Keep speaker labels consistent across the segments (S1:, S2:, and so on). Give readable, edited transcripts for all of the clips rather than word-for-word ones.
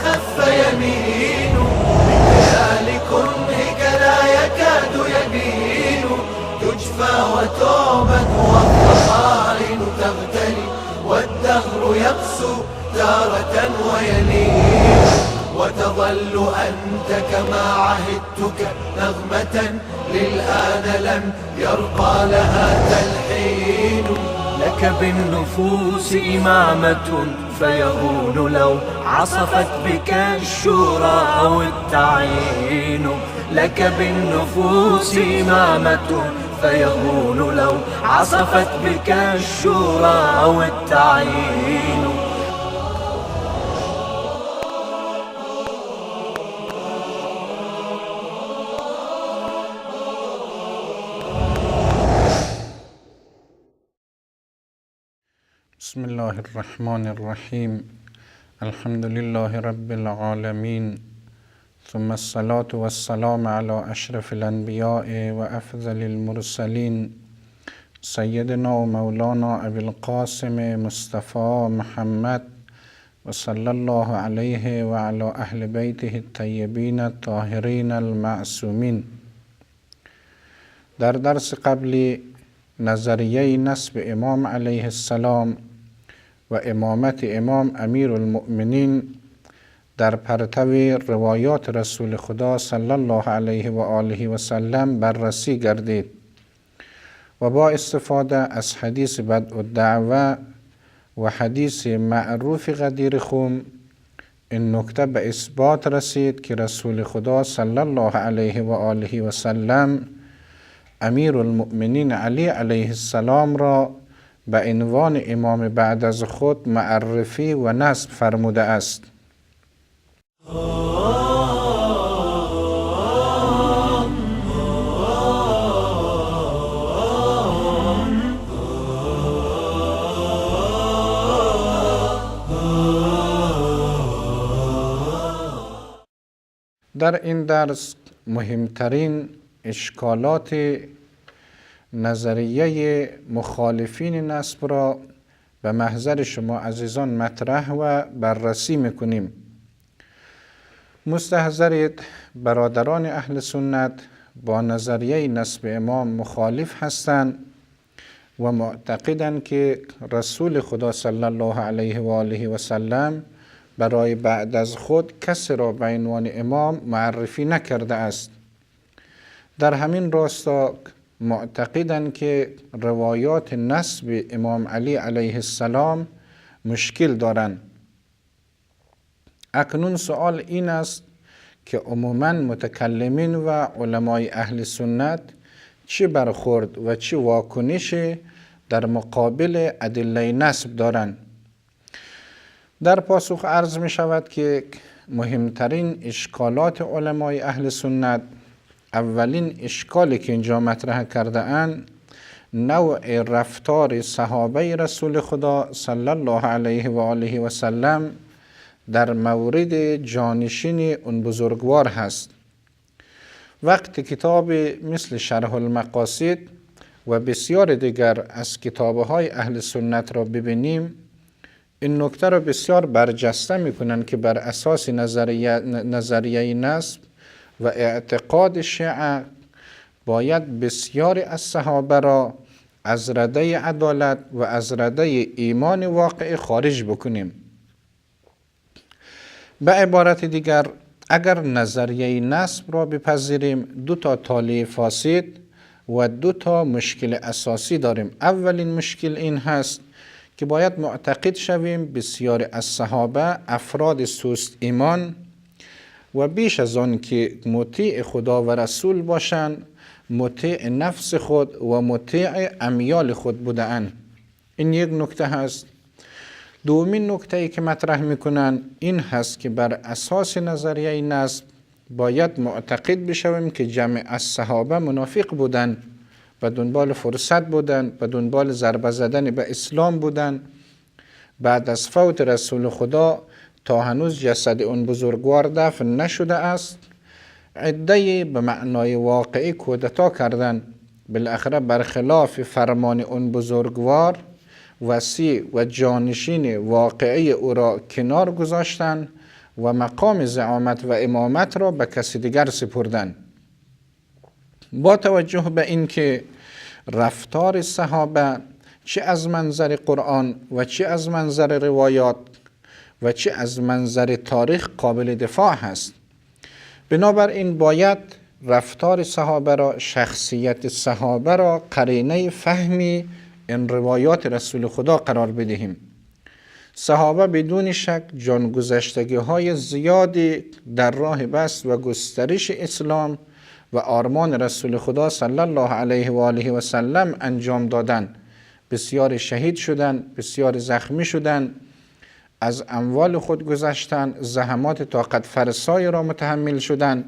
S1: خف يمين بخيال كرهك لا يكاد يبين تجفى وتعبد والضخائن تغتلي والدهر يقسو تارة ويلين وتظل أنت كما عهدتك نغمة للآن لم يرقى لها تلحين
S2: لك بالنفوس إمامة فيهون لو عصفت بك الشورى أو التعيين لك بالنفوس إمامة فيهون لو عصفت بك الشورى أو التعيين
S3: بسم الله الرحمن الرحيم الحمد لله رب العالمين ثم الصلاة والسلام على أشرف الأنبياء وأفضل المرسلين سيدنا ومولانا أبي القاسم مصطفى محمد وصلى الله عليه وعلى أهل بيته الطيبين الطاهرين المعصومين. در درس قبلی نظریه نسب امام علیه السلام و امامت امام امیر المؤمنین در پرتو روایات رسول خدا صلی الله علیه و آله و سلم بررسی گردید و با استفاده از حدیث بدء الدعوه و حدیث معروف غدیر خم این نکته به اثبات رسید که رسول خدا صلی الله علیه و آله و سلم امیر المؤمنین علی علیه السلام را به عنوان امام بعد از خود معرفی و نسب فرموده است. در این درس مهمترین اشکالات نظریه مخالفین نسب را به محضر شما عزیزان مطرح و بررسی میکنیم. مستحضرید برادران اهل سنت با نظریه نسب امام مخالف هستند و معتقدند که رسول خدا صلی الله علیه و آله و سلم برای بعد از خود کسی را به عنوان امام معرفی نکرده است. در همین راستا معتقدند که روایات نسب امام علی علیه السلام مشکل دارند. اکنون سوال این است که عموماً متکلمین و علمای اهل سنت چه برخورد و چه واکنش در مقابل ادله نسب دارند؟ در پاسخ عرض می شود که مهمترین اشکالات علمای اهل سنت، اولین اشکالی که اینجا مطرح کرده اند نوع رفتار صحابه رسول خدا صلی الله علیه و آله و سلم در مورد جانشین اون بزرگوار هست. وقتی کتاب مثل شرح المقاصد و بسیار دیگر از کتابهای اهل سنت را ببینیم، این نکته را بسیار برجسته میکنن که بر اساس نظریه نسب و اعتقاد شیعه باید بسیاری از صحابه را از رده عدالت و از رده ایمان واقعی خارج بکنیم. به عبارت دیگر اگر نظریه نسب را بپذیریم دو تا طالع فاسد و دو تا مشکل اساسی داریم. اولین مشکل این هست که باید معتقد شویم بسیاری از صحابه افراد سست ایمان و بیش از آن که مطیع خدا و رسول باشند مطیع نفس خود و مطیع امیال خود بودند. این یک نکته هست. دومین نکته ای که مطرح میکنن این هست که بر اساس نظریه نسب باید معتقد بشویم که جمع از صحابه منافق بودند و دنبال فرصت بودند و دنبال ضربه زدن به اسلام بودند. بعد از فوت رسول خدا تا هنوز جسد اون بزرگوار دفن نشده است، عده‌ای به معنای واقعی کودتا کردند. بالاخره برخلاف فرمان اون بزرگوار وصی و جانشین واقعی او را کنار گذاشتند و مقام زعامت و امامت را به کسی دیگر سپردن. با توجه به اینکه رفتار صحابه چه از منظر قرآن و چه از منظر روایات و چه از منظر تاریخ قابل دفاع هست، بنابراین باید رفتار صحابه را، شخصیت صحابه را قرینه فهمی این روایات رسول خدا قرار بدهیم. صحابه بدون شک جانگذشتگی های زیادی در راه بسط و گسترش اسلام و آرمان رسول خدا صلی الله علیه و آله و سلم انجام دادند. بسیار شهید شدند، بسیار زخمی شدند، از اموال خود گذشتند، زحمات طاقت فرسای را متحمل شدند.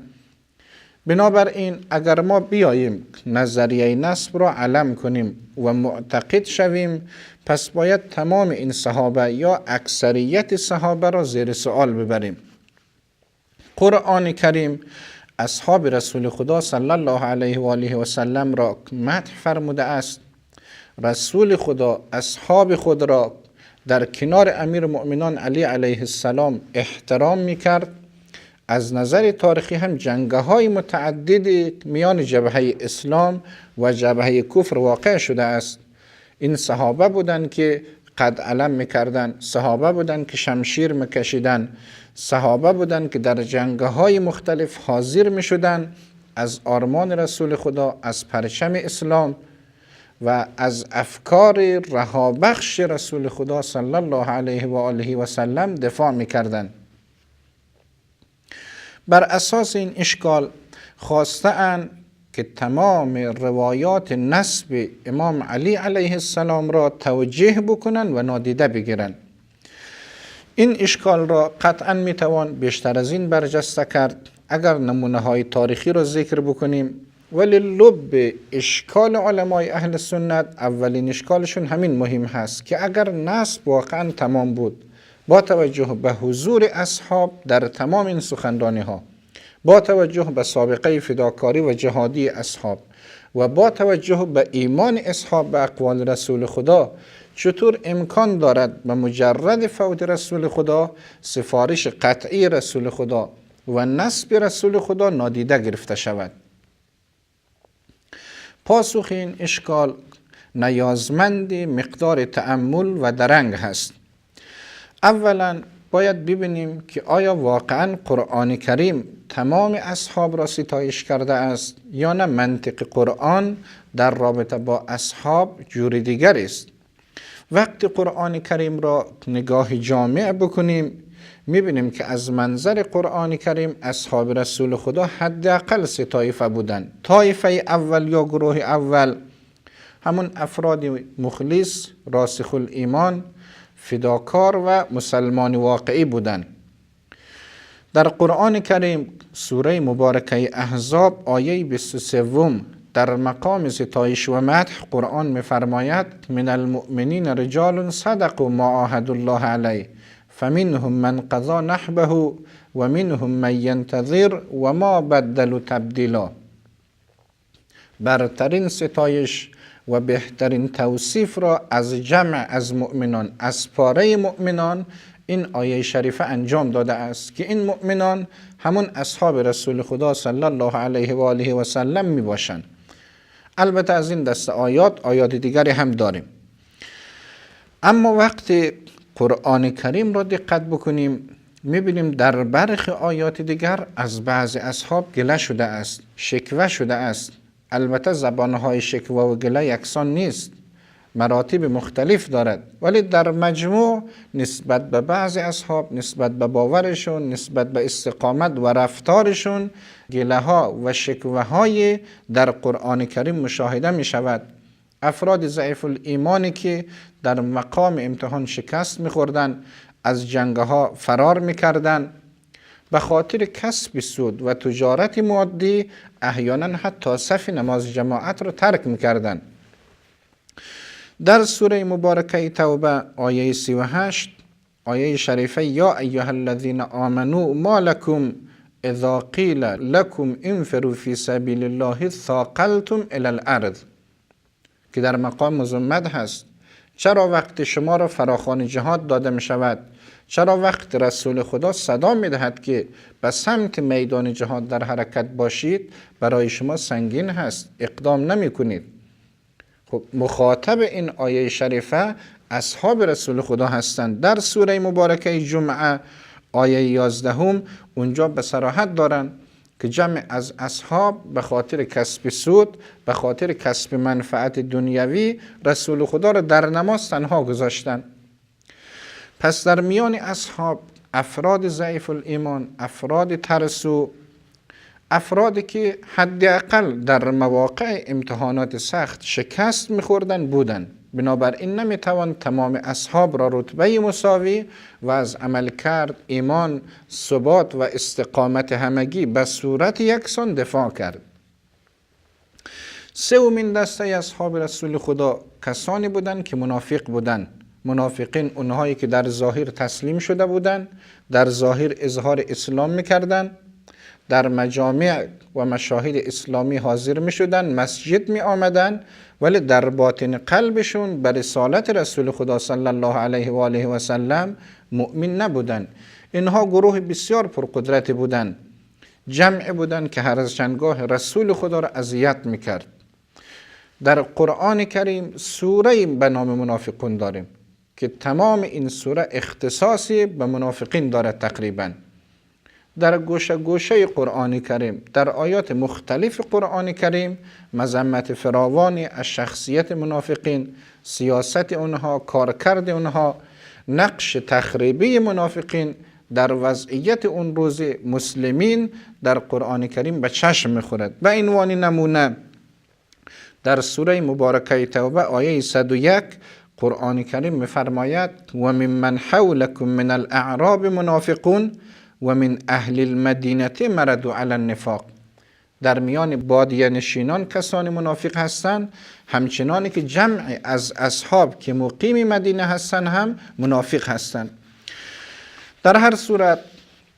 S3: بنابراین اگر ما بیاییم نظریه نسب را علم کنیم و معتقد شویم، پس باید تمام این صحابه یا اکثریت صحابه را زیر سوال ببریم. قرآن کریم اصحاب رسول خدا صلی الله علیه و آله و سلم را مدح فرموده است. رسول خدا اصحاب خود را در کنار امیر مؤمنان علی علیه السلام احترام میکرد. از نظر تاریخی هم جنگ‌های متعدد میان جبهه اسلام و جبهه کفر واقع شده است. این صحابه بودند که قد علم میکردند، صحابه بودند که شمشیر میکشیدند، صحابه بودند که در جنگ‌های مختلف حاضر میشدند از آرمان رسول خدا، از پرچم اسلام و از افکار رهابخش رسول خدا صلی الله علیه و آله و سلم دفاع میکردند. بر اساس این اشکال خواستند که تمام روایات نسب امام علی علیه السلام را توجیه بکنند و نادیده بگیرند. این اشکال را قطعا میتوان بیشتر از این برجسته کرد اگر نمونه های تاریخی را ذکر بکنیم، ولی لب اشکال علمای اهل سنت، اولین اشکالشون همین مهم هست که اگر نسب واقعا تمام بود با توجه به حضور اصحاب در تمام این سخنرانی ها، با توجه به سابقه فداکاری و جهادی اصحاب و با توجه به ایمان اصحاب به اقوال رسول خدا، چطور امکان دارد به مجرد فوت رسول خدا سفارش قطعی رسول خدا و نسب رسول خدا نادیده گرفته شود؟ پاسخ این اشکال نیازمند مقدار تأمل و درنگ هست. اولا باید ببینیم که آیا واقعا قرآن کریم تمام اصحاب را ستایش کرده است یا نه منطق قرآن در رابطه با اصحاب جور دیگر است. وقتی قرآن کریم را نگاه جامع بکنیم میبینیم که از منظر قرآن کریم اصحاب رسول خدا حداقل 3 طایفه بودند. طایفه اول یا گروه اول همون افراد مخلص، راسخ الایمان، فداکار و مسلمان واقعی بودند. در قرآن کریم سوره مبارکه احزاب آیه 23 در مقام ستایش و مدح قرآن می‌فرماید من المؤمنین رجال صدقوا ما عاهدوا الله علیه فمنهم من قضى نحبه و منهم من ينتظر و ما بدلوا تبدیلا. برترین ستایش و بهترین توصیف را از جمع از مؤمنان، از پاره مؤمنان این آیه شریفه انجام داده است که این مؤمنان همون اصحاب رسول خدا صلی الله علیه و آله و سلم می باشند. البته از این دست آیات دیگری هم داریم. اما وقتی قرآن کریم را دقت بکنیم میبینیم در برخی آیات دیگر از بعض اصحاب گله شده است، شکوه شده است. البته زبانهای شکوه و گله یکسان نیست، مراتب مختلف دارد، ولی در مجموع نسبت به بعض اصحاب، نسبت به باورشون، نسبت به استقامت و رفتارشون گله ها و شکوه های در قرآن کریم مشاهده می شود. افراد ضعیف الایمانی که در مقام امتحان شکست می خوردن، از جنگ ها فرار می کردن، به خاطر کسب سود و تجارت مادی احیانا حتی صف نماز جماعت را ترک می کردن. در سوره مبارکه توبه آیه 38 آیه شریفه یا ایها الذین آمنوا ما لکم اذا قیل لکم انفروا فی سبیل الله ثاقلتم الی الارض، که در مقام مذمت هست چرا وقت شما را فراخوان جهاد داده می شود؟ چرا وقت رسول خدا صدا می دهد که به سمت میدان جهاد در حرکت باشید برای شما سنگین هست، اقدام نمی کنید؟ خب مخاطب این آیه شریفه اصحاب رسول خدا هستند. در سوره مبارکه جمعه آیه 11 اونجا به صراحت دارن که جمع از اصحاب به خاطر کسب سود، به خاطر کسب منفعت دنیوی رسول خدا را در نماز تنها گذاشتن. پس در میان اصحاب افراد ضعیف الایمان، افراد ترسو، افرادی که حداقل در مواقع امتحانات سخت شکست می‌خوردن بودن. بنابراین نمیتوان تمام اصحاب را رتبه مساوی و از عمل کرد، ایمان، ثبات و استقامت همگی به صورت یکسان دفاع کرد. سومین دسته اصحاب رسول خدا کسانی بودند که منافق بودند. منافقین اونهایی که در ظاهر تسلیم شده بودند، در ظاهر اظهار اسلام میکردند، در مجامع و مشاهد اسلامی حاضر می شدن، مسجد می آمدن، ولی در باطن قلبشون به رسالت رسول خدا صلی الله علیه و آله و سلم مؤمن نبودن. اینها گروه بسیار پرقدرت بودن، جمع بودن که هر از چندگاه رسول خدا را اذیت می کرد. در قرآن کریم سوره به نام منافقون داریم که تمام این سوره اختصاصی به منافقین دارد. تقریبا در گوشه گوشه قرآن کریم، در آیات مختلف قرآن کریم مذمت فراوانی از شخصیت منافقین، سیاست اونها، کارکرد اونها، نقش تخریبی منافقین در وضعیت اون روز مسلمین در قرآن کریم به چشم میخورد. به عنوان نمونه در سوره مبارکه توبه آیه 101 قرآن کریم میفرماید و ممن حولکم من الاعراب منافقون و من اهل المدینه مردوا علی النفاق. در میان بادیه نشینان کسانی منافق هستند، همچنانی که جمع از اصحاب که مقیم مدینه هستند هم منافق هستند. در هر صورت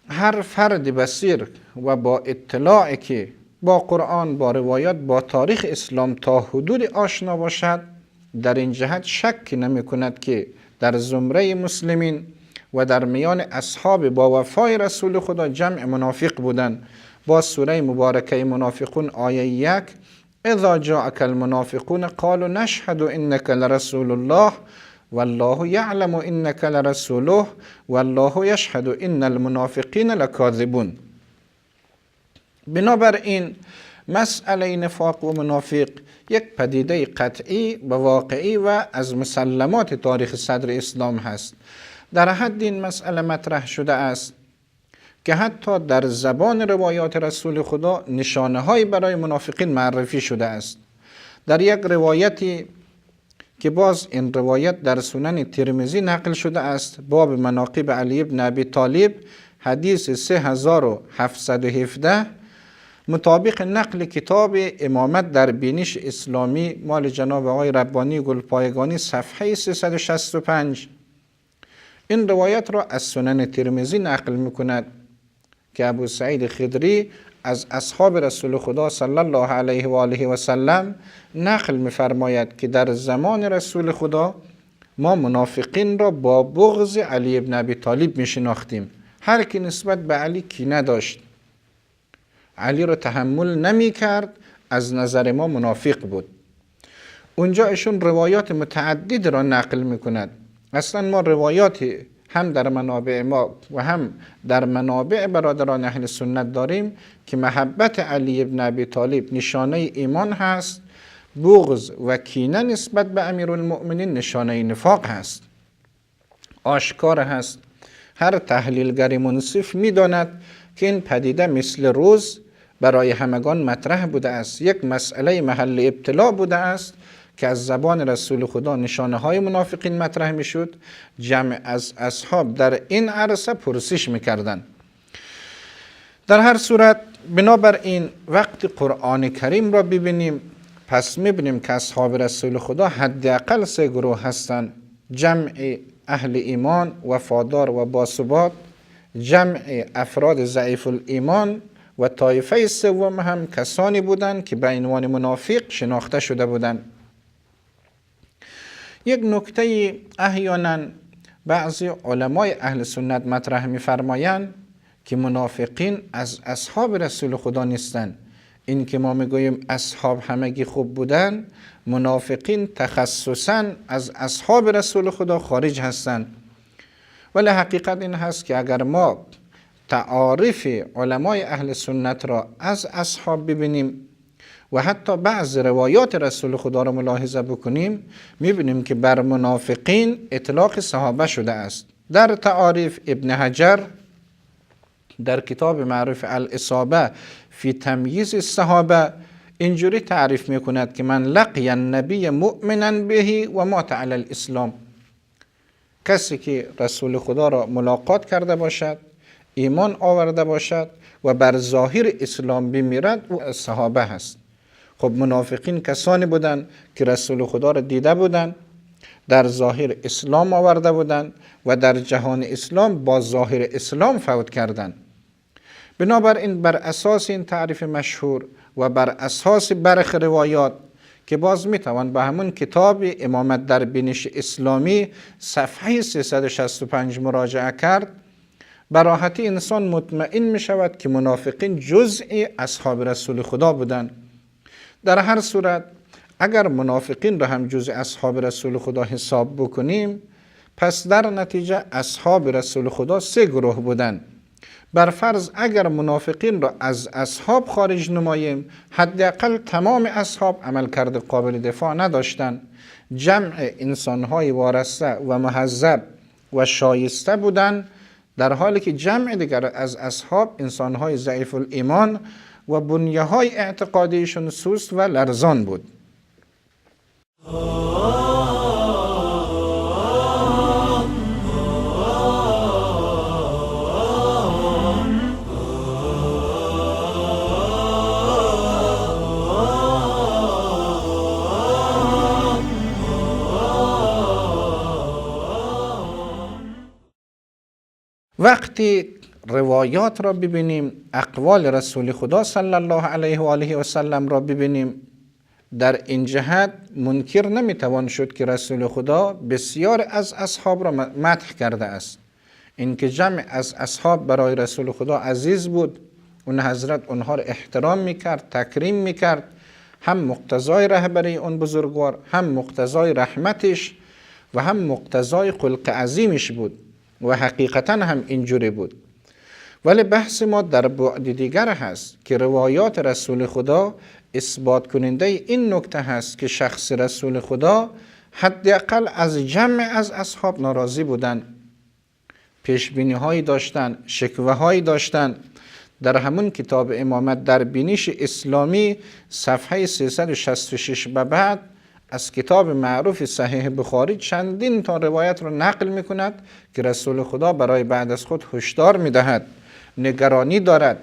S3: هر فرد بصیر و با اطلاعی که با قرآن، با روایات، با تاریخ اسلام تا حدود آشنا باشد، در این جهت شک نمی کند که در زمره مسلمین و در میان اصحاب با وفای رسول خدا جمع منافق بودند. با سوره مبارکه منافقون آیه 1 اذا جاءك المنافقون قالوا نشهد انك لرسول الله والله يعلم انك لرسوله والله يشهد ان المنافقین لکاذبون. بنابراین مسئله نفاق و منافق یک پدیده قطعی و واقعی و از مسلمات تاریخ صدر اسلام هست. در حد این مسئله مطرح شده است که حتی در زبان روایات رسول خدا نشانه های برای منافقین معرفی شده است. در یک روایتی که باز این روایت در سنن ترمذی نقل شده است، باب مناقب علی بن ابی طالب، حدیث 3717، مطابق نقل کتاب امامت در بینش اسلامی مال جناب آقای ربانی گلپایگانی صفحه 365، این روایت را از سنن ترمذی نقل میکند که ابو سعید خدری از اصحاب رسول خدا صلی الله علیه و آله و سلم نقل میفرماید که در زمان رسول خدا ما منافقین را با بغض علی ابن ابی طالب میشناختیم. هر کی نسبت به علی کینه داشت، علی را تحمل نمی کرد، از نظر ما منافق بود. اونجا ایشون روایات متعدد را نقل میکند. اصلا ما روایاتی هم در منابع ما و هم در منابع برادران اهل سنت داریم که محبت علی ابن ابی طالب نشانه ایمان هست، بغض و کینه نسبت به امیرالمؤمنین نشانه نفاق هست. آشکار هست، هر تحلیلگر منصف میداند که این پدیده مثل روز برای همگان مطرح بوده است، یک مسئله محل ابتلا بوده است که از زبان رسول خدا نشانه های منافقین مطرح می شد. جمع از اصحاب در این عرصه پرسش می کردن. در هر صورت بنابراین وقت قرآن کریم را ببینیم، پس می بینیم که اصحاب رسول خدا حداقل 3 گروه هستند: جمع اهل ایمان وفادار و باثبات، جمع افراد ضعیف الایمان، و طایفه سوم هم کسانی بودند که به عنوان منافق شناخته شده بودند. یک نکته احیانا بعضی علمای اهل سنت مطرح می‌فرمایند که منافقین از اصحاب رسول خدا نیستند. این که ما میگوییم اصحاب همگی خوب بودن، منافقین تخصصاً از اصحاب رسول خدا خارج هستند. ولی حقیقت این هست که اگر ما تعاریف علمای اهل سنت را از اصحاب ببینیم و حتی بعض روایات رسول خدا را ملاحظه بکنیم، میبینیم که بر منافقین اطلاق صحابه شده است. در تعاریف ابن حجر در کتاب معروف الاصابه فی تمییز الصحابه اینجوری تعریف میکند که من لقی النبی مؤمنا به و مات علی الاسلام، کسی که رسول خدا را ملاقات کرده باشد، ایمان آورده باشد و بر ظاهر اسلام بمیرد، او صحابه هست. خب منافقین کسانی بودند که رسول خدا را دیده بودند، در ظاهر اسلام آورده بودند و در جهان اسلام با ظاهر اسلام فوت کردند. بنابراین بر اساس این تعریف مشهور و بر اساس برخی روایات که باز میتوان به همون کتاب امامت در بینش اسلامی صفحه 365 مراجعه کرد، به راحتی انسان مطمئن می شود که منافقین جزئی اصحاب رسول خدا بودند. در هر صورت اگر منافقین را هم جزء اصحاب رسول خدا حساب بکنیم، پس در نتیجه اصحاب رسول خدا 3 گروه بودند. بر فرض اگر منافقین را از اصحاب خارج نماییم، حداقل تمام اصحاب عملکرد قابل دفاع نداشتند. جمع انسانهای وارسته و مهذب و شایسته بودند، در حالی که جمع دیگر از اصحاب انسانهای ضعیف الایمان و بنیه‌های اعتقادیشون سست و لرزان بود. وقتی روایات را ببینیم، اقوال رسول خدا صلی الله علیه و آله و سلم را ببینیم، در این جهت منکر نمیتوان شد که رسول خدا بسیار از اصحاب را مدح کرده است. اینکه جمع از اصحاب برای رسول خدا عزیز بود، اون حضرت اونها را احترام میکرد، تکریم میکرد، هم مقتضای رهبری اون بزرگوار، هم مقتضای رحمتش و هم مقتضای خلق عظیمش بود و حقیقتا هم اینجوری بود. ولی بحث ما در بعد دیگر هست که روایات رسول خدا اثبات کننده این نکته هست که شخص رسول خدا حداقل از جمع از اصحاب ناراضی بودند، پیشبینی هایی داشتند، شکوه هایی داشتند. در همون کتاب امامت در بینش اسلامی صفحه 366 به بعد از کتاب معروف صحیح بخاری چندین تا روایت را نقل می کند که رسول خدا برای بعد از خود هشدار می دهد، نگرانی دارد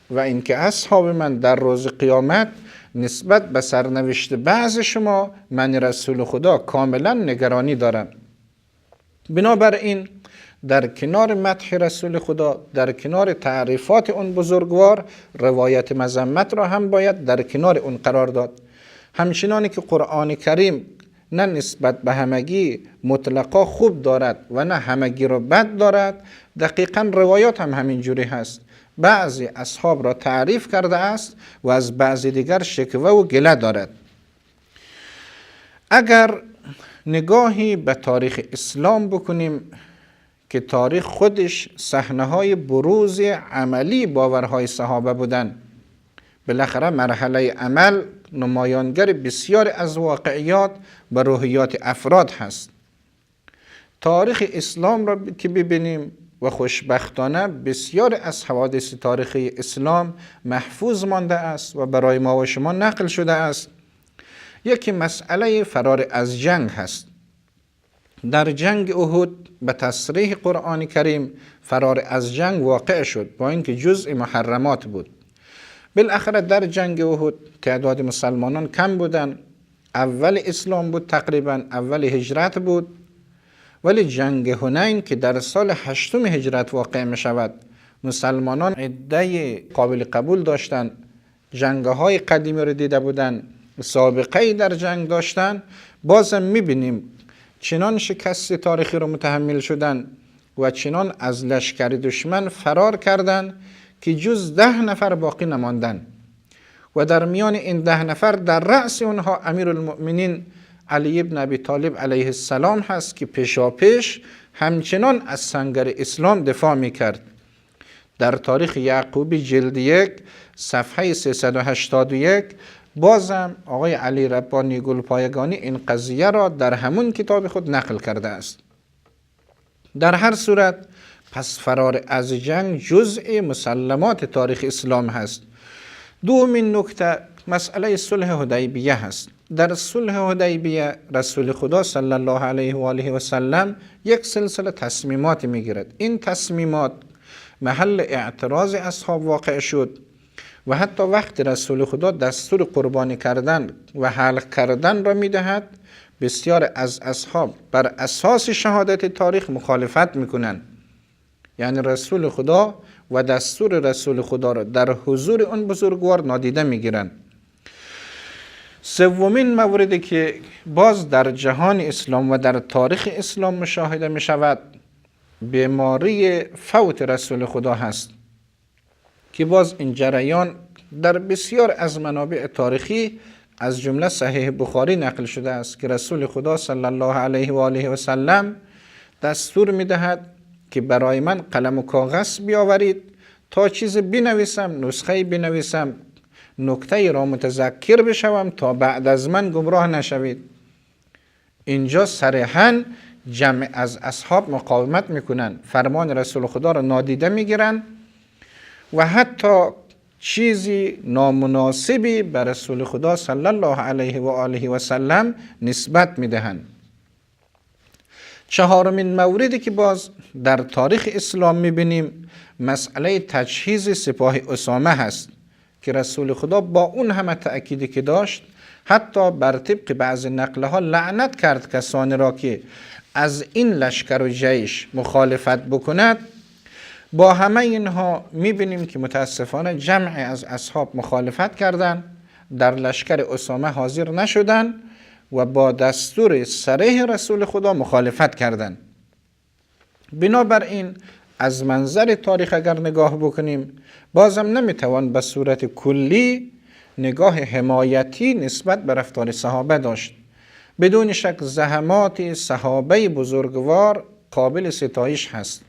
S3: و اینکه اصحاب من در روز قیامت نسبت به سرنوشت بعض شما، من رسول خدا کاملا نگرانی دارم. بنابراین در کنار مدح رسول خدا، در کنار تعریفات اون بزرگوار، روایت مذمت را هم باید در کنار اون قرار داد. همچنانی که قرآن کریم نه نسبت به همگی مطلقا خوب دارد و نه همگی را بد دارد، دقیقاً روایات هم همین جوری هست. بعضی اصحاب را تعریف کرده است و از بعضی دیگر شکوه و گله دارد. اگر نگاهی به تاریخ اسلام بکنیم که تاریخ خودش صحنه‌های بروز عملی باورهای صحابه بودند، بالاخره مرحله عمل نمایانگر بسیار از واقعیات و روحیات افراد هست. تاریخ اسلام را که ببینیم و خوشبختانه بسیار از حوادث تاریخی اسلام محفوظ مانده است و برای ما و شما نقل شده است. یکی مسئله فرار از جنگ هست. در جنگ احد به تصریح قرآن کریم فرار از جنگ واقع شد، با اینکه جزء محرمات بود. بالاخره در جنگ احد تعداد مسلمانان کم بودند، اول اسلام بود، تقریبا اول هجرت بود. ولی جنگ حنین که در سال 8 هجرت واقع می شود، مسلمانان عده قابل قبول داشتند، جنگ‌های قدیمی رو دیده بودند، سابقه‌ای در جنگ داشتند. بازم می بینیم چنان شکست تاریخی را متحمل شدند و چنان از لشکر دشمن فرار کردند که جز 10 نفر باقی نماندند و در میان این 10 نفر در رأس اونها امیرالمؤمنین علی ابن ابی طالب علیه السلام هست که پیشاپیش همچنان از سنگر اسلام دفاع میکرد. در تاریخ یعقوبی جلد 1 صفحه 381 بازم آقای علی ربانی گلپایگانی این قضیه را در همون کتاب خود نقل کرده است. در هر صورت پس فرار از جنگ جزء مسلمات تاریخ اسلام هست. دومین نکته مسئله صلح حدیبیه هست. در صلح حدیبیه رسول خدا صلی الله علیه و آله و سلم یک سلسله تصمیمات میگیرد. این تصمیمات محل اعتراض اصحاب واقع شد و حتی وقت رسول خدا دستور قربانی کردن و حلق کردن را میدهد، بسیار از اصحاب بر اساس شهادت تاریخ مخالفت میکنند. یعنی رسول خدا و دستور رسول خدا را در حضور اون بزرگوار نادیده میگیرند. سومین موردی که باز در جهان اسلام و در تاریخ اسلام مشاهده می شود بیماری فوت رسول خدا هست که باز این جریان در بسیار از منابع تاریخی از جمله صحیح بخاری نقل شده است که رسول خدا صلی الله علیه و آله و سلم دستور می دهد که برای من قلم و کاغذ بیاورید تا چیز بنویسم، نسخه بنویسم، نکته را متذکر بشوم تا بعد از من گمراه نشوید. اینجا صریحاً جمع از اصحاب مقاومت میکنن، فرمان رسول خدا را نادیده میگیرن و حتی چیزی نامناسبی به رسول خدا صلی الله علیه و آله و سلم نسبت میدهند. چهارمین موردی که باز در تاریخ اسلام میبینیم مسئله تجهیز سپاه اسامه هست که رسول خدا با اون همه تأکیدی که داشت حتی بر طبق بعض نقله ها لعنت کرد کسانی را که از این لشکر و جیش مخالفت بکند. با همه اینها میبینیم که متاسفانه جمعی از اصحاب مخالفت کردند، در لشکر اسامه حاضر نشدند و با دستور صریح رسول خدا مخالفت کردند. بنابراین از منظر تاریخ اگر نگاه بکنیم بازم نمیتوان به صورت کلی نگاه حمایتی نسبت به رفتار صحابه داشت. بدون شک زحمات صحابه بزرگوار قابل ستایش هست.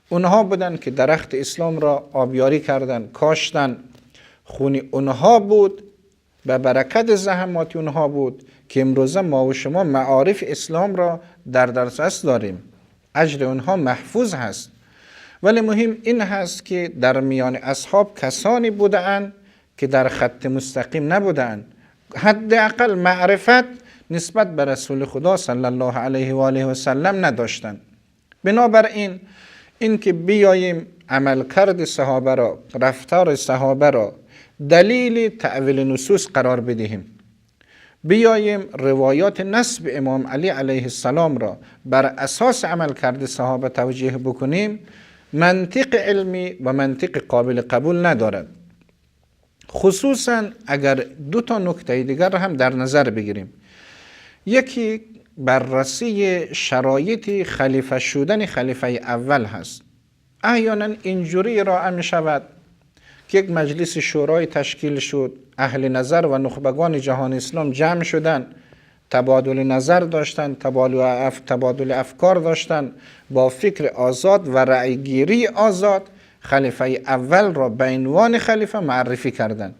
S3: اونها بودن که درخت اسلام را آبیاری کردن، کاشتن، خون اونها بود، به برکت زحمات اونها بود که امروزه ما و شما معارف اسلام را در دسترس داریم. اجر اونها محفوظ هست. ولی مهم این هست که در میان اصحاب کسانی بودند که در خط مستقیم نبودند، حداقل معرفت نسبت به رسول خدا صلی الله علیه و آله و سلم نداشتند. بنابراین این که بیاییم عملکرد صحابه را، رفتار صحابه را دلیل تأویل نصوص قرار بدهیم، بیاییم روایات نسب امام علی علیه السلام را بر اساس عملکرد صحابه توجیه بکنیم، منطق علمی و منطق قابل قبول ندارد. خصوصا اگر 2 نکته دیگر هم در نظر بگیریم. یکی بررسی شرایط خلیفه شدن خلیفه اول هست. احیانا اینجوری را می شود که یک مجلس شورای تشکیل شد، اهل نظر و نخبگان جهان اسلام جمع شدند، تبادل نظر داشتند، تبادل افکار داشتند، با فکر آزاد و رأیگیری آزاد خلیفه اول را به عنوان خلیفه معرفی کردند.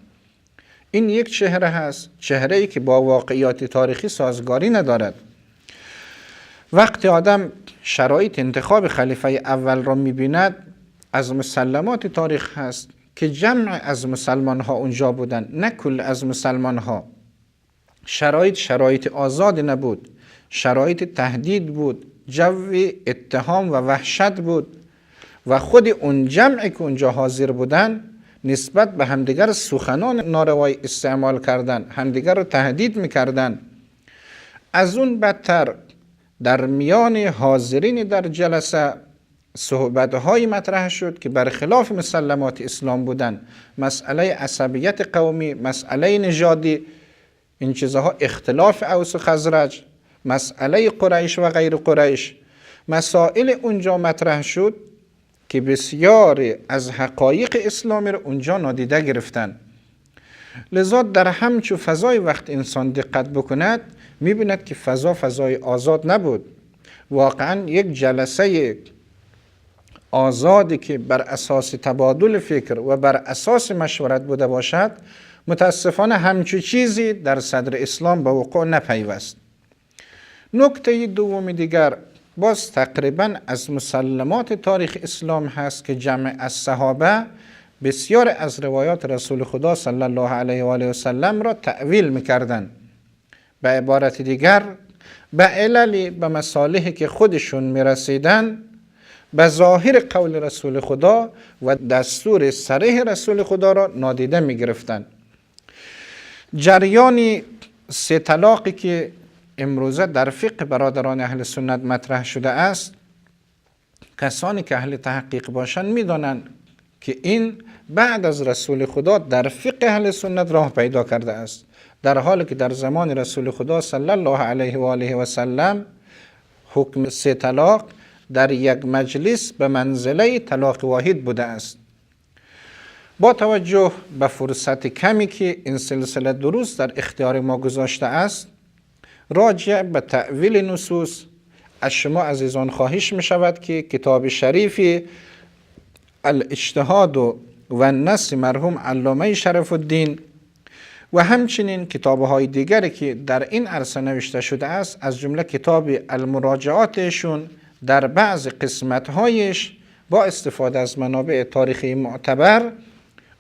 S3: این یک چهره هست، چهره‌ای که با واقعیات تاریخی سازگاری ندارد. وقتی آدم شرایط انتخاب خلیفه اول را می‌بیند، از مسلمات تاریخ هست که جمع از مسلمان ها اونجا بودند، نه کل از مسلمان ها. شرایط آزاد نبود، شرایط تهدید بود، جو اتهام و وحشت بود و خود اون جمعی که اونجا حاضر بودن نسبت به همدیگر سخنان ناروایی استعمال کردن، همدیگر رو تهدید میکردن. از اون بدتر در میان حاضرین در جلسه صحبت‌های مطرح شد که برخلاف مسلمات اسلام بودن، مسئله عصبیت قومی، مسئله نژادی، این چیزها، اختلاف اوس و خزرج، مسئله قریش و غیر قریش، مسائل اونجا مطرح شد که بسیار از حقایق اسلامی رو اونجا نادیده گرفتن. لذا در همچو فضای وقت انسان دقت بکند میبیند که فضای آزاد نبود. واقعا یک جلسه آزادی که بر اساس تبادل فکر و بر اساس مشورت بوده باشد، متاسفانه همچو چیزی در صدر اسلام به وقوع نپیوست. نکته دوم دیگر باز تقریبا از مسلمات تاریخ اسلام هست که جمع از صحابه بسیار از روایات رسول خدا صلی الله علیه و آله و سلم را تأویل میکردن. به عبارت دیگر به عللی به مصالحی که خودشون میرسیدن به ظاهر قول رسول خدا و دستور صریح رسول خدا را نادیده میگرفتن. جریان 3 طلاقی که امروزه در فقه برادران اهل سنت مطرح شده است، کسانی که اهل تحقیق باشند میدانند که این بعد از رسول خدا در فقه اهل سنت راه پیدا کرده است، در حالی که در زمان رسول خدا صلی الله علیه و آله و سلم حکم 3 طلاق در یک مجلس به منزله طلاق واحد بوده است. با توجه به فرصت کمی که این سلسله دروس در اختیار ما گذاشته است، راجع به تأویل نصوص از شما عزیزان خواهش می شود که کتاب شریف الاجتهاد و النص مرحوم علامه شرف الدین و همچنین کتاب‌های دیگری که در این عرصه نوشته شده است، از جمله کتاب المراجعاتشون در بعض قسمت‌هایش با استفاده از منابع تاریخی معتبر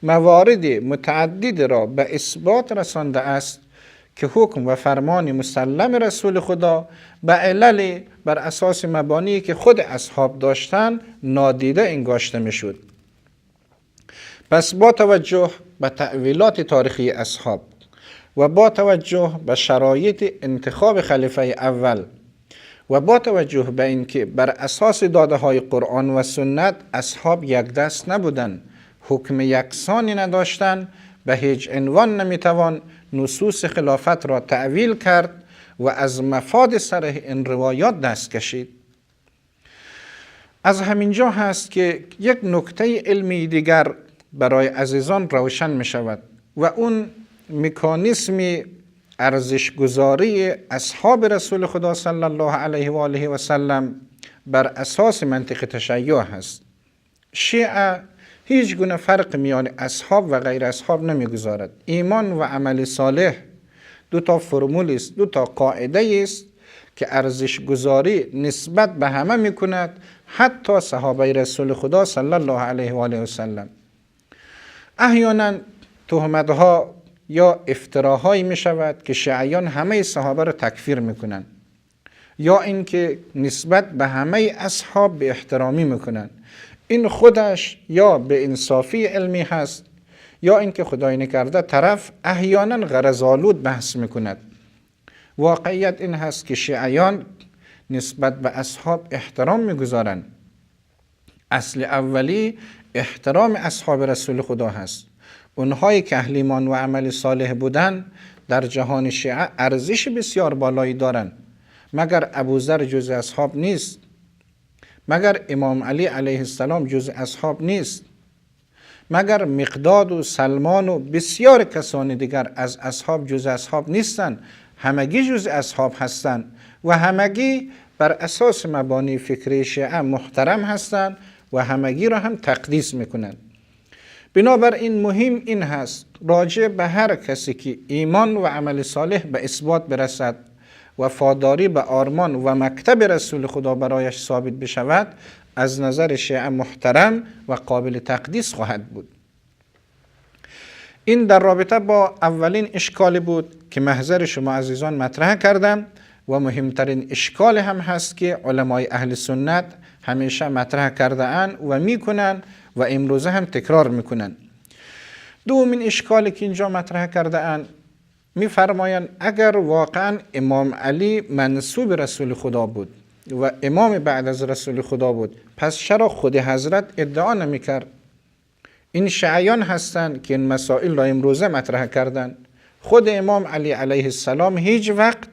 S3: موارد متعدد را به اثبات رسانده است که حکم و فرمان مسلم رسول خدا به علل بر اساس مبانی که خود اصحاب داشتن نادیده انگاشته میشد. پس با توجه به تأویلات تاریخی اصحاب و با توجه به شرایط انتخاب خلیفه اول و با توجه به اینکه بر اساس داده های قرآن و سنت اصحاب یک دست نبودند، حکم یکسانی نداشتند، به هیچ عنوان نمیتوان نصوص خلافت را تأویل کرد و از مفاد صریح این روایات دست کشید. از همینجا هست که یک نکته علمی دیگر برای عزیزان روشن می شود و اون مکانیسم ارزشگذاری اصحاب رسول خدا صلی الله علیه و آله و سلم بر اساس منطق تشیع هست. شیعه هیچ گونه فرق میان اصحاب و غیر اصحاب نمیگذارد. ایمان و عمل صالح 2 فرمول است، 2 قاعده است که ارزش گذاری نسبت به همه میکند، حتی صحابه رسول خدا صلی الله علیه و آله و سلم. احیانا تهمت‌ها یا افتراهایی می شود که شیعیان همه صحابه را تکفیر میکنند، یا اینکه نسبت به همه اصحاب به احترامی میکنند. این خودش یا به انصافی علمی هست، یا اینکه خدای نکرده طرف احیانا غرض‌آلود بحث میکند. واقعیت این هست که شیعیان نسبت به اصحاب احترام میگذارند. اصل اولی احترام اصحاب رسول خدا هست. اونهایی که اهل ایمان و عمل صالح بودن در جهان شیعه ارزش بسیار بالایی دارند. مگر ابوذر جز اصحاب نیست؟ مگر امام علی علیه السلام جز اصحاب نیست؟ مگر مقداد و سلمان و بسیار کسان دیگر از اصحاب جز اصحاب نیستند؟ همگی جز اصحاب هستند و همگی بر اساس مبانی فکری شیعه محترم هستند و همگی را هم تقدیس میکنند. بنابراین مهم این هست راجع به هر کسی که ایمان و عمل صالح به اثبات برسد، وفاداری به آرمان و مکتب رسول خدا برایش ثابت بشود، از نظر شیعه محترم و قابل تقدیس خواهد بود. این در رابطه با اولین اشکالی بود که محضر شما عزیزان مطرح کردم و مهمترین اشکال هم هست که علمای اهل سنت همیشه مطرح کرده اند و میکنن و امروزه هم تکرار میکنن. دومین اشکالی که اینجا مطرح کرده اند، میفرمایند اگر واقعا امام علی منسوب رسول خدا بود و امام بعد از رسول خدا بود، پس چرا خود حضرت ادعا نمیکرد؟ این شیعیان هستند که این مسائل را امروزه مطرح کردند. خود امام علی علیه السلام هیچ وقت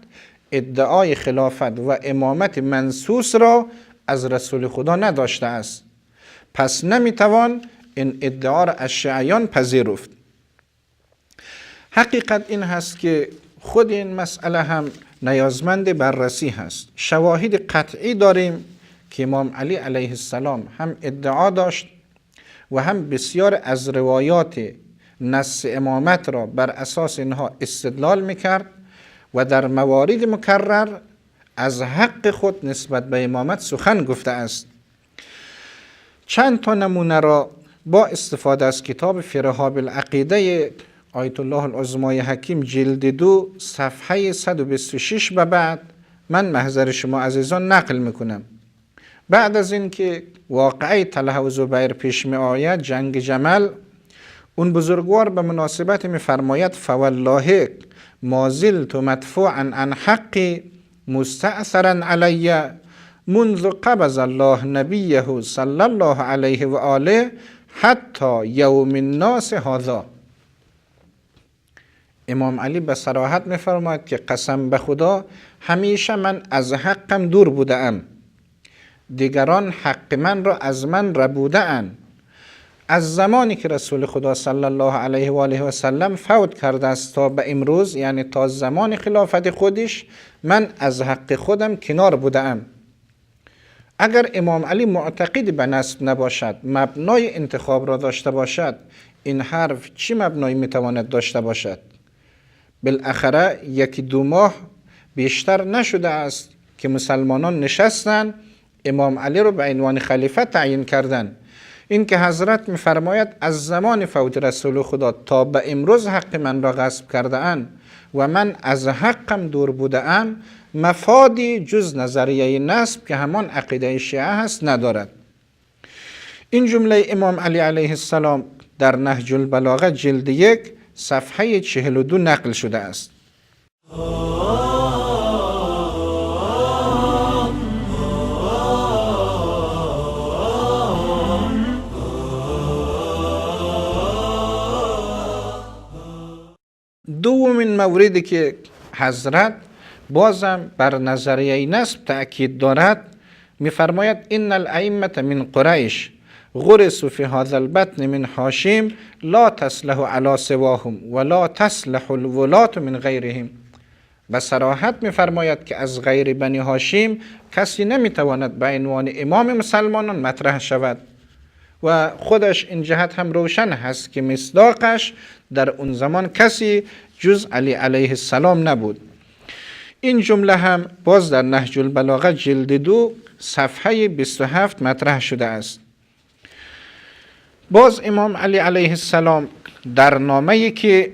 S3: ادعای خلافت و امامت منصوص را از رسول خدا نداشته است، پس نمیتوان این ادعا را از شیعیان پذیرفت. حقیقت این هست که خود این مسئله هم نیازمند بررسی هست. شواهد قطعی داریم که امام علی علیه السلام هم ادعا داشت و هم بسیار از روایات نص امامت را بر اساس اینها استدلال میکرد و در موارد مکرر از حق خود نسبت به امامت سخن گفته است. چند تا نمونه را با استفاده از کتاب فرحاب العقیده آیت الله العظمای حکیم جلد 2 صفحه 126 به بعد من محضر شما عزیزان نقل میکنم. بعد از اینکه واقعه طلحه و زبیر پیش می آید، جنگ جمل، اون بزرگوار به مناسبت میفرماید فوالله ما زلت مدفوعا عن حقی مستأثرا علی منذ قبض الله نبیه صلی الله علیه و آله حتی یوم الناس هذا. امام علی به صراحت میفرماید که قسم به خدا همیشه من از حقم دور بوده ام، دیگران حق من را از من ربوده اند. از زمانی که رسول خدا صلی الله علیه و آله و سلم فوت کرده است تا به امروز، یعنی تا زمان خلافت خودش، من از حق خودم کنار بوده ام. اگر امام علی معتقد به نسب نباشد، مبنای انتخاب را داشته باشد، این حرف چی مبنایی میتواند داشته باشد؟ بالاخره 1-2 ماه بیشتر نشده است که مسلمانان نشستن امام علی رو به عنوان خلیفه تعیین کردن. این که حضرت میفرماید از زمان فوت رسول خدا تا به امروز حق من را غصب کرده اند و من از حقم دور بوده ام، مفادی جز نظریه نسب که همان عقیده شیعه هست ندارد. این جمله امام علی علیه السلام در نهج البلاغه جلد 1 صفحه 42 نقل شده است. دومین موردی که حضرت بازم بر نظریه نسب تأکید دارد، میفرماید ان الائمه من قریش غرسوا فی هذا البطن من هاشم لا تصلح علی سواهم ولا تصلح الولاة من غیرهم. به صراحت میفرماید که از غیر بنی هاشم کسی نمیتواند به عنوان امام مسلمانان مطرح شود و خودش این جهت هم روشن هست که مصداقش در اون زمان کسی جز علی علیه السلام نبود. این جمله هم باز در نهج البلاغه جلد 2 صفحه 27 مطرح شده است. باز امام علی علیه السلام در نامه‌ای که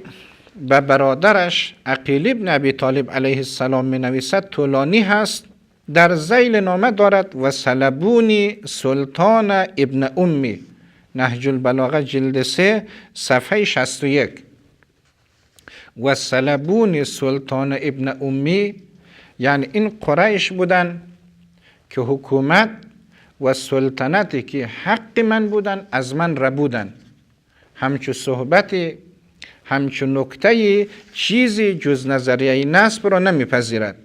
S3: به برادرش عقیل ابن ابی طالب علیه السلام می نویسد طولانی هست، در ذیل نامه دارد و سلبونی سلطان ابن امی، نهج البلاغه جلد 3 صفحه 61. و سلبونی سلطان ابن امی یعنی این قریش بودن که حکومت و سلطنتی که حق من بودن از من ربودن، همچو صحبتی همچو نکته چیزی جز نظریه نسب را نمیپذیرد.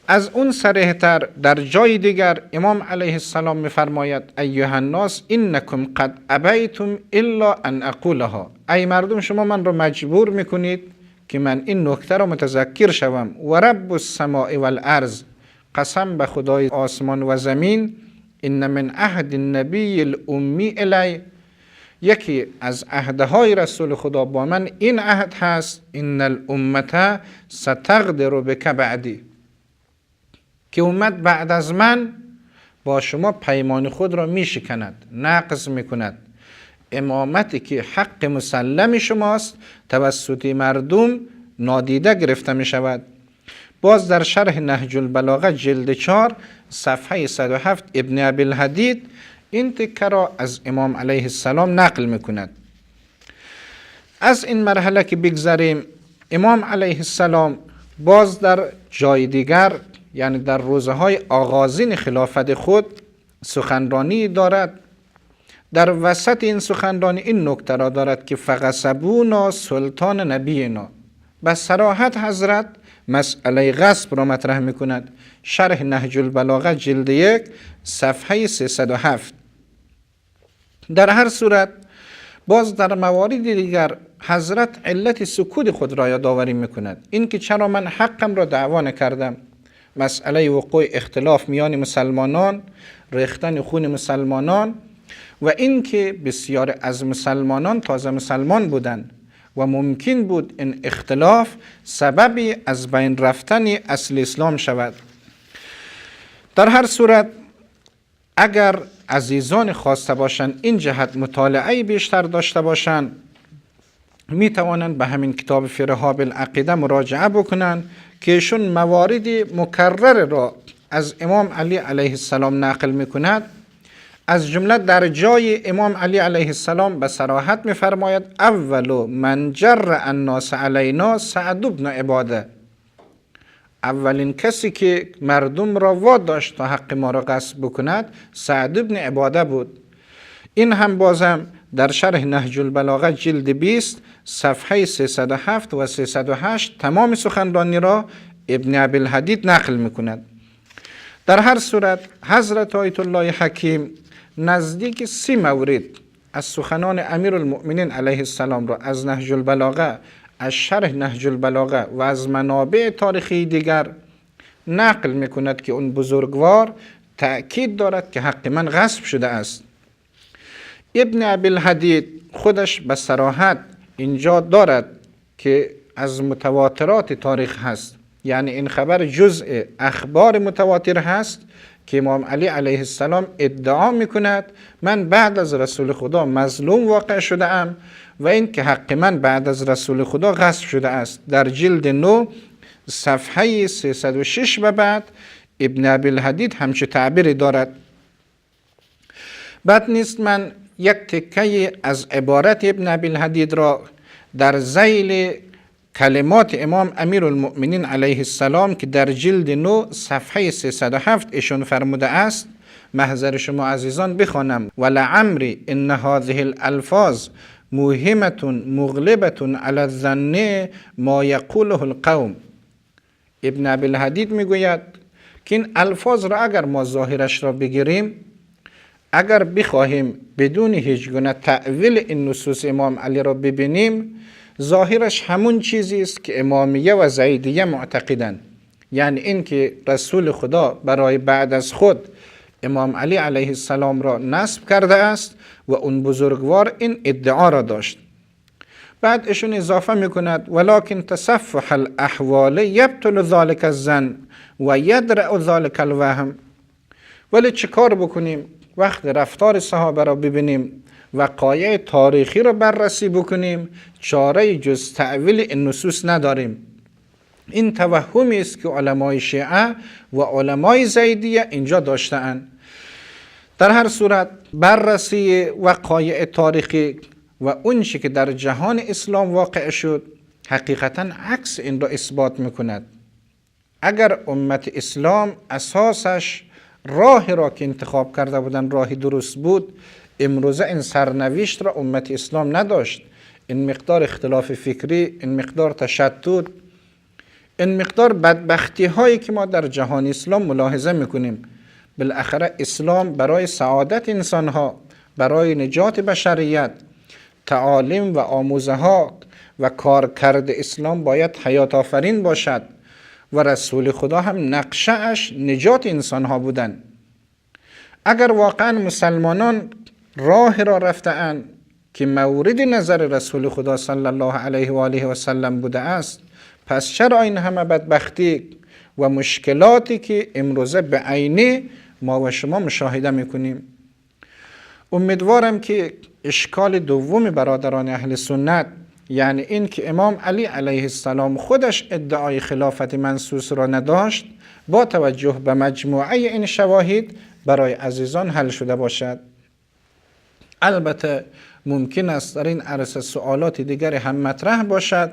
S3: از اون صریح‌تر در جای دیگر امام علیه السلام میفرماید ایها الناس انکم قد ابیتم الا ان اقولها. ای مردم شما من را مجبور میکنید که من این نکته را متذکر شوم. و رب السماء والارض، قسم به خدای آسمان و زمین، ان من عهد النبی الامی الی، یکی از عهدهای رسول خدا با من این عهد هست، ان الامه ستغدر بک بعدی، که امت بعد از من با شما پیمان خود را می شکند، نقض می کند. امامتی که حق مسلم شماست توسط مردم نادیده گرفته می شود. باز در شرح نهج البلاغه جلد 4 صفحه 107 ابن ابی الحدید این تکه را از امام علیه السلام نقل می کند. از این مرحله که بگذریم، امام علیه السلام باز در جای دیگر، یعنی در روزهای آغازین خلافت خود، سخنرانی دارد. در وسط این سخنرانی این نکته را دارد که فغصبونا سلطان نبینا، به صراحت حضرت مسئله غصب را مطرح میکند. شرح نهج البلاغه جلد 1 صفحه 307. در هر صورت باز در موارد دیگر حضرت علت سکوت خود را یادآوری میکند. این که چرا من حقم را دعوا نکردم، مسئله وقوع اختلاف میان مسلمانان، ریختن خون مسلمانان و این که بسیار از مسلمانان تازه مسلمان بودند و ممکن بود این اختلاف سببی از بین رفتن اصل اسلام شود. در هر صورت اگر عزیزان خواسته باشند این جهت مطالعه بیشتر داشته باشند، می توانند به همین کتاب فی رحاب العقیده مراجعه بکنند که ایشون موارد مکرر را از امام علی علیه السلام نقل می کند. از جمله در جای امام علی علیه السلام به صراحت می فرماید اول من جر الناس علینا سعد بن عباده، اولین کسی که مردم را واداشت تا حق ما را غصب بکند سعد بن عباده بود. این هم بازم در شرح نهج البلاغه جلد 20 صفحه 307 و 308 تمام سخنرانی را ابن ابی الحدید نقل میکند. در هر صورت حضرت آیت الله حکیم نزدیک 30 مورد از سخنان امیرالمؤمنین علیه السلام را از نهج البلاغه، از شرح نهج البلاغه و از منابع تاریخی دیگر نقل میکند که اون بزرگوار تأکید دارد که حق من غصب شده است. ابن ابی الحدید خودش به صراحت اینجا دارد که از متواترات تاریخ هست، یعنی این خبر جزء اخبار متواتر هست که امام علی علیه السلام ادعا میکند من بعد از رسول خدا مظلوم واقع شده ام و این که حق من بعد از رسول خدا غصب شده است. در جلد 9 صفحه 306 و بعد ابن ابی الحدید همچه تعبیری دارد. بد نیست من یک تکه از عبارت ابن ابی الحدید را در ذیل کلمات امام امیرالمؤمنین علیه السلام که در جلد 9 صفحه 307 ایشون فرموده است محضر شما عزیزان بخوانم: ولعمری ان هذه الالفاظ موهمة مغلبة علی الظن ما یقوله القوم. ابن ابی الحدید میگوید که این الفاظ را اگر ما ظاهرش را بگیریم، اگر بخواهیم بدون هیچ گونه تأویل این نصوص امام علی را ببینیم، ظاهرش همون چیزی است که امامیه و زیدیه معتقدند، یعنی این که رسول خدا برای بعد از خود امام علی علیه السلام را نصب کرده است و اون بزرگوار این ادعا را داشت. بعد ایشون اضافه میکند ولکن تصفح الاحوال یبطل ذلك الظن و یدرأ ذلك الوهم. ولی چه کار بکنیم؟ وقت رفتار صحابه را ببینیم، وقایع تاریخی را بررسی بکنیم، چاره جز تأویل این نصوص نداریم. این توهمی است که علمای شیعه و علمای زیدیه اینجا داشته‌اند. در هر صورت بررسی وقایع تاریخی و اون چی که در جهان اسلام واقع شد حقیقتا عکس این را اثبات میکند. اگر امت اسلام اساسش راه را که انتخاب کرده بودن راه درست بود، امروزه این سرنوشت را امت اسلام نداشت. این مقدار اختلاف فکری، این مقدار تشدد، این مقدار بدبختی هایی که ما در جهان اسلام ملاحظه میکنیم. بالاخره اسلام برای سعادت انسان ها، برای نجات بشریت، تعالیم و آموزه ها و کارکرد اسلام باید حیات آفرین باشد و رسول خدا هم نقشه اش نجات انسان ها بودن. اگر واقعا مسلمانان راه را رفتند که مورد نظر رسول خدا صلی الله علیه و آله و سلم بوده است، پس چرا این همه بدبختی و مشکلاتی که امروزه به عینه ما و شما مشاهده میکنیم؟ امیدوارم که اشکال دوم برادران اهل سنت، یعنی این که امام علی علیه السلام خودش ادعای خلافت منصوص را نداشت، با توجه به مجموعه این شواهد برای عزیزان حل شده باشد. البته ممکن است در این عرصه سوالات دیگری هم مطرح باشد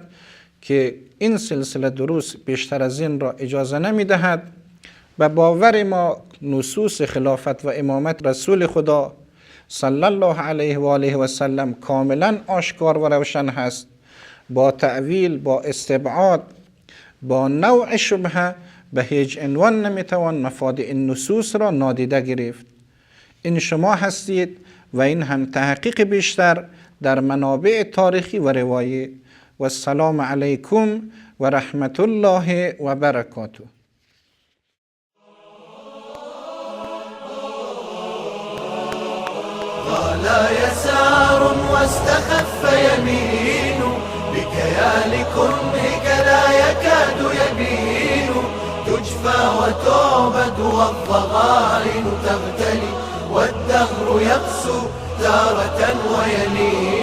S3: که این سلسله دروس بیشتر از این را اجازه نمی دهد. و باور ما نصوص خلافت و امامت رسول خدا صلی الله علیه و آله و سلم کاملا آشکار و روشن هست با تأویل، با استبعاد، با نوع شبهه به هیچ عنوان نمیتوان مفاد این نصوص را نادیده گرفت. این شما هستید و این هم تحقیق بیشتر در منابع تاریخی و روایی. و السلام علیکم و رحمت الله و برکاته.
S1: قال يسار واستخف يمين بكيال كرهك لا يكاد يبين تجفى وتعبد والضغائن تغتلي والدهر يقسو تارة ويمين